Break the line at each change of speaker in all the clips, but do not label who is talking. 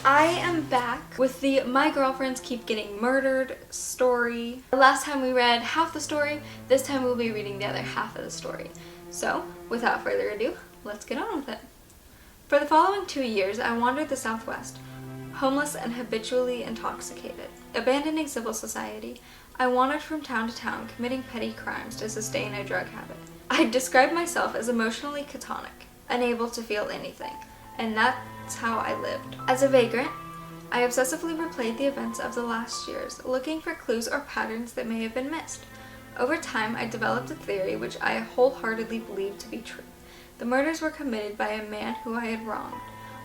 I am back with the My Girlfriends Keep Getting Murdered story. Last time we read half the story, this time we'll be reading the other half of the story. So, without further ado, let's get on with it. For the following 2 years, I wandered the Southwest, homeless and habitually intoxicated. Abandoning civil society, I wandered from town to town, committing petty crimes to sustain a drug habit. I described myself as emotionally catonic, unable to feel anything, and that's how I lived. As a vagrant, I obsessively replayed the events of the last years, looking for clues or patterns that may have been missed. Over time, I developed a theory which I wholeheartedly believed to be true. The murders were committed by a man who I had wronged,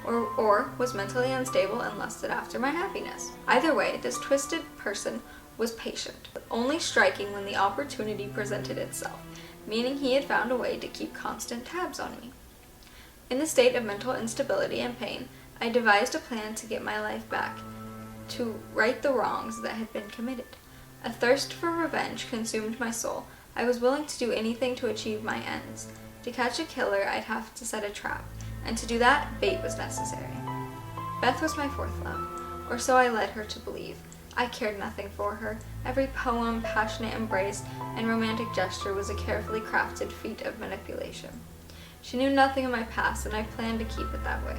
or was mentally unstable and lusted after my happiness. Either way, this twisted person was patient, only striking when the opportunity presented itself, meaning he had found a way to keep constant tabs on me. In the state of mental instability and pain, I devised a plan to get my life back, to right the wrongs that had been committed. A thirst for revenge consumed my soul. I was willing to do anything to achieve my ends. To catch a killer, I'd have to set a trap, and to do that, bait was necessary. Beth was my fourth love, or so I led her to believe. I cared nothing for her. Every poem, passionate embrace, and romantic gesture was a carefully crafted feat of manipulation. She knew nothing of my past, and I planned to keep it that way.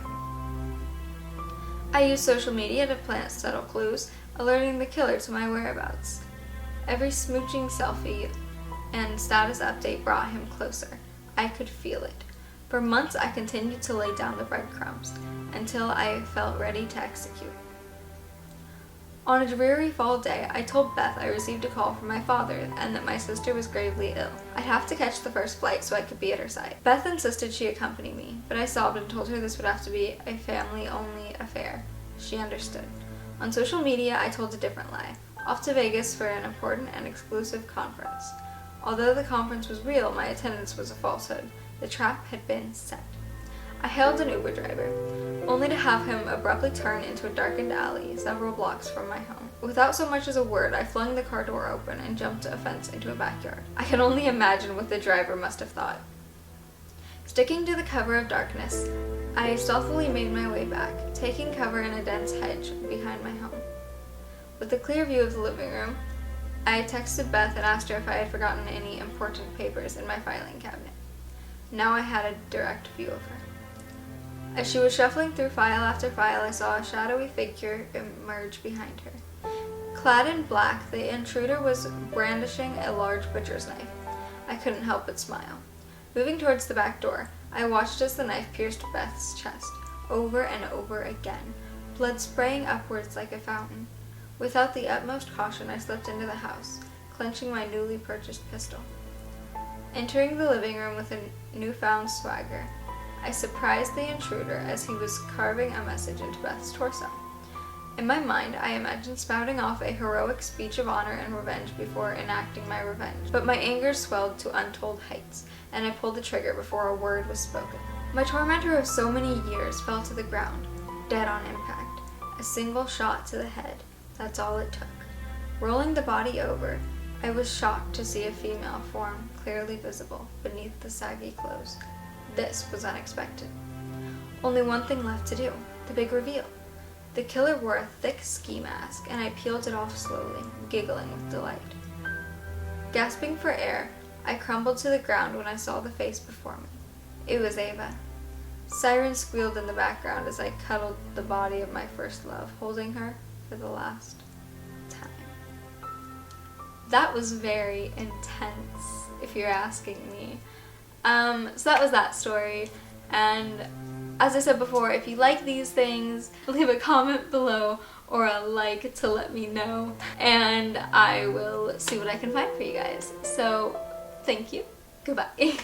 I used social media to plant subtle clues, alerting the killer to my whereabouts. Every smooching selfie and status update brought him closer. I could feel it. For months, I continued to lay down the breadcrumbs, until I felt ready to execute. On a dreary fall day, I told Beth I received a call from my father and that my sister was gravely ill. I'd have to catch the first flight so I could be at her side. Beth insisted she accompany me, but I sobbed and told her this would have to be a family-only affair. She understood. On social media, I told a different lie. Off to Vegas for an important and exclusive conference. Although the conference was real, my attendance was a falsehood. The trap had been set. I hailed an Uber driver, only to have him abruptly turn into a darkened alley several blocks from my home. Without so much as a word, I flung the car door open and jumped a fence into a backyard. I can only imagine what the driver must have thought. Sticking to the cover of darkness, I stealthily made my way back, taking cover in a dense hedge behind my home. With a clear view of the living room, I texted Beth and asked her if I had forgotten any important papers in my filing cabinet. Now I had a direct view of her. As she was shuffling through file after file, I saw a shadowy figure emerge behind her. Clad in black, the intruder was brandishing a large butcher's knife. I couldn't help but smile. Moving towards the back door, I watched as the knife pierced Beth's chest, over and over again, blood spraying upwards like a fountain. Without the utmost caution, I slipped into the house, clenching my newly purchased pistol. Entering the living room with a newfound swagger, I surprised the intruder as he was carving a message into Beth's torso. In my mind, I imagined spouting off a heroic speech of honor and revenge before enacting my revenge, but my anger swelled to untold heights, and I pulled the trigger before a word was spoken. My tormentor of so many years fell to the ground, dead on impact. A single shot to the head, that's all it took. Rolling the body over, I was shocked to see a female form clearly visible beneath the saggy clothes. This was unexpected. Only one thing left to do, the big reveal. The killer wore a thick ski mask, and I peeled it off slowly, giggling with delight. Gasping for air, I crumbled to the ground when I saw the face before me. It was Ava. Sirens squealed in the background as I cuddled the body of my first love, holding her for the last time. That was very intense, if you're asking me. So that was that story, and as I said before, if you like these things, leave a comment below or a like to let me know, and I will see what I can find for you guys. So, thank you. Goodbye.